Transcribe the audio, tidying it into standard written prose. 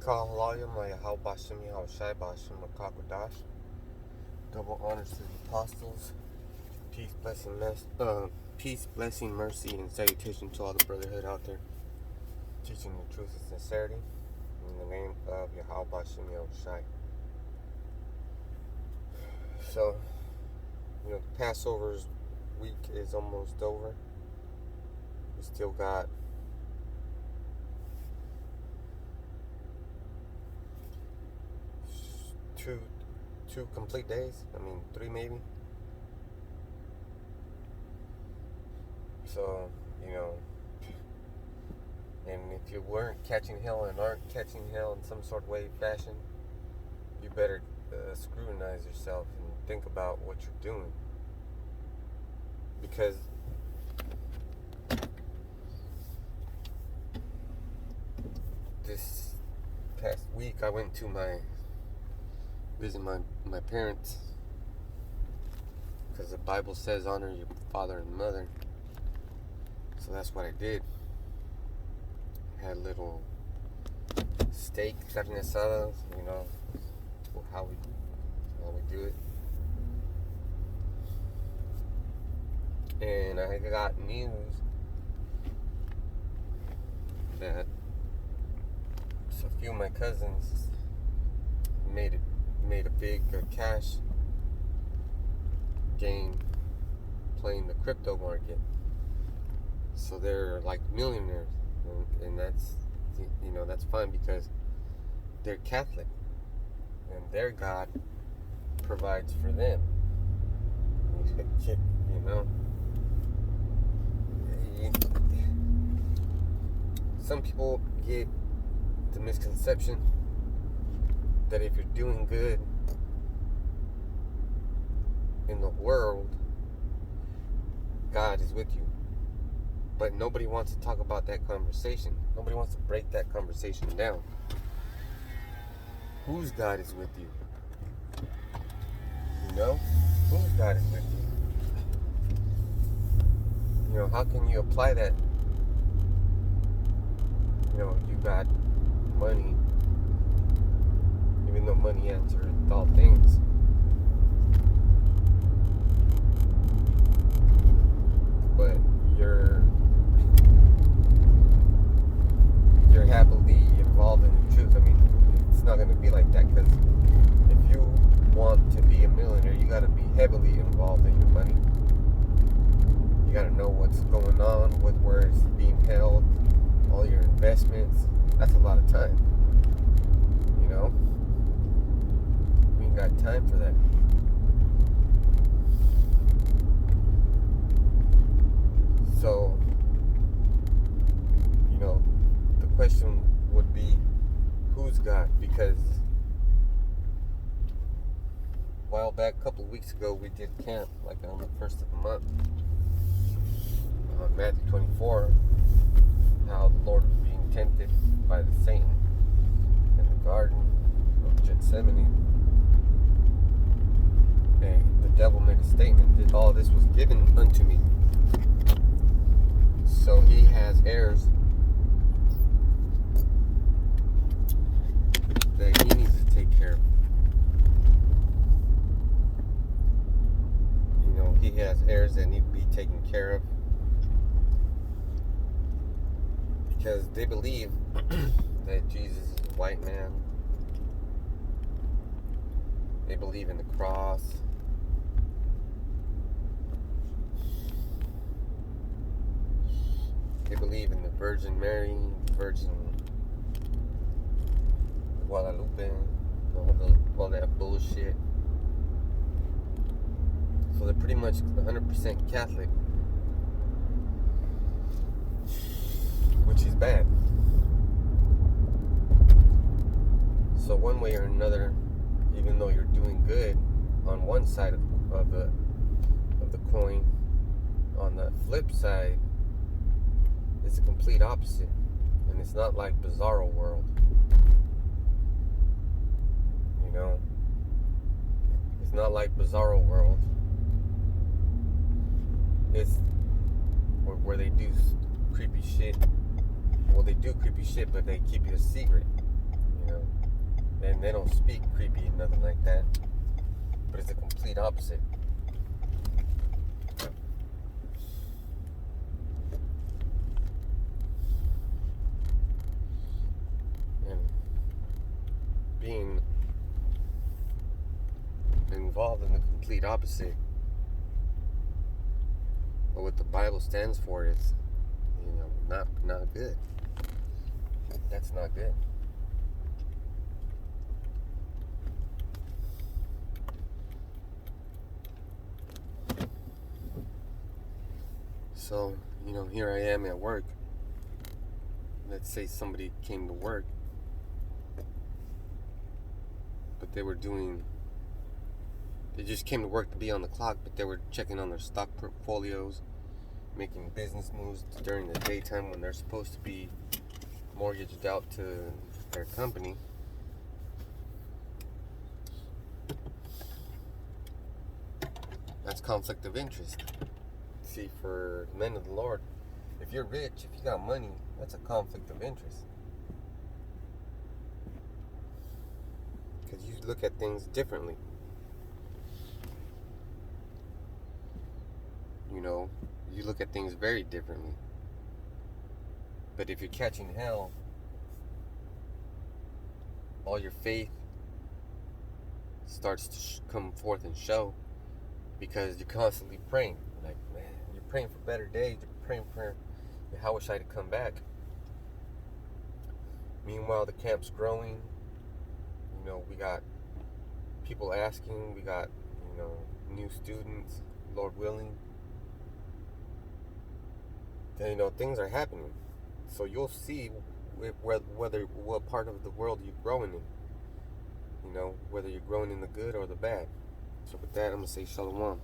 Kahalaya Mayahaw Bashim Yahushai Bashim Makakodash. Double honors to the apostles. Peace, blessing, mercy, and salutation to all the brotherhood out there, teaching the truth and sincerity. In the name of Yahweh Bashim Yahushai. So, Passover's week is almost over. We still got two complete days. 3 maybe. So, and if you weren't catching hell and aren't catching hell in some sort of way, fashion, you better scrutinize yourself and think about what you're doing. Because this past week I went to visit my parents, because the Bible says honor your father and mother. So that's what I did. Had a little steak, carne asada, how we do it. And I got news that a few of my cousins made a big cash gain playing the crypto market. So they're like millionaires, and that's fine because they're Catholic, and their God provides for them. Some people get the misconception that if you're doing good in the world, God is with you. But nobody wants to talk about that conversation. Nobody wants to break that conversation down. Whose God is with you? Whose God is with you? How can you apply that? You got money, even though money answers all things. But you're happily involved in the truth. It's not going to be like that, because if you want to be a millionaire, you got to be heavily involved in your money. You got to know what's going on, where it's being held, all your investments. That's a lot of time. We ain't got time for that. So, the question would be, who's God? Because a while back, a couple of weeks ago, we did camp, like on the first of the month, on Matthew 24, how the Lord was being tempted by the Satan in the garden of Gethsemane. And the devil made a statement that all this was given unto me. So he has heirs that he needs to take care of. He has heirs that need to be taken care of, because they believe that Jesus is a white man. They believe in the cross. They believe in the Virgin Mary, Virgin Guadalupe, all that bullshit. So they're pretty much 100% Catholic, which is bad. So one way or another, even though you're doing good on one side of the coin, on the flip side, it's a complete opposite. And it's not like Bizarro World. It's not like Bizarro World. It's where they do creepy shit. Well, they do creepy shit, but they keep it a secret. know, and they don't speak creepy and nothing like that, but it's the complete opposite. And being involved in the complete opposite of what the Bible stands for is, not good. That's not good. So, here I am at work. Let's say somebody came to work, but they just came to work to be on the clock, but they were checking on their stock portfolios, making business moves during the daytime when they're supposed to be mortgaged out to their company. That's conflict of interest. See, for the men of the Lord, if you're rich, if you got money, that's a conflict of interest. Because you look at things differently. You look at things very differently. But if you're catching hell, all your faith starts to come forth and show, because you're constantly praying. Like, man, you're praying for better days. You're praying for how wish I to come back. Meanwhile, the camp's growing. We got people asking. We got, new students, Lord willing. Then, things are happening. So you'll see whether what part of the world you're growing in. Whether you're growing in the good or the bad. So with that, I'm going to say shalom.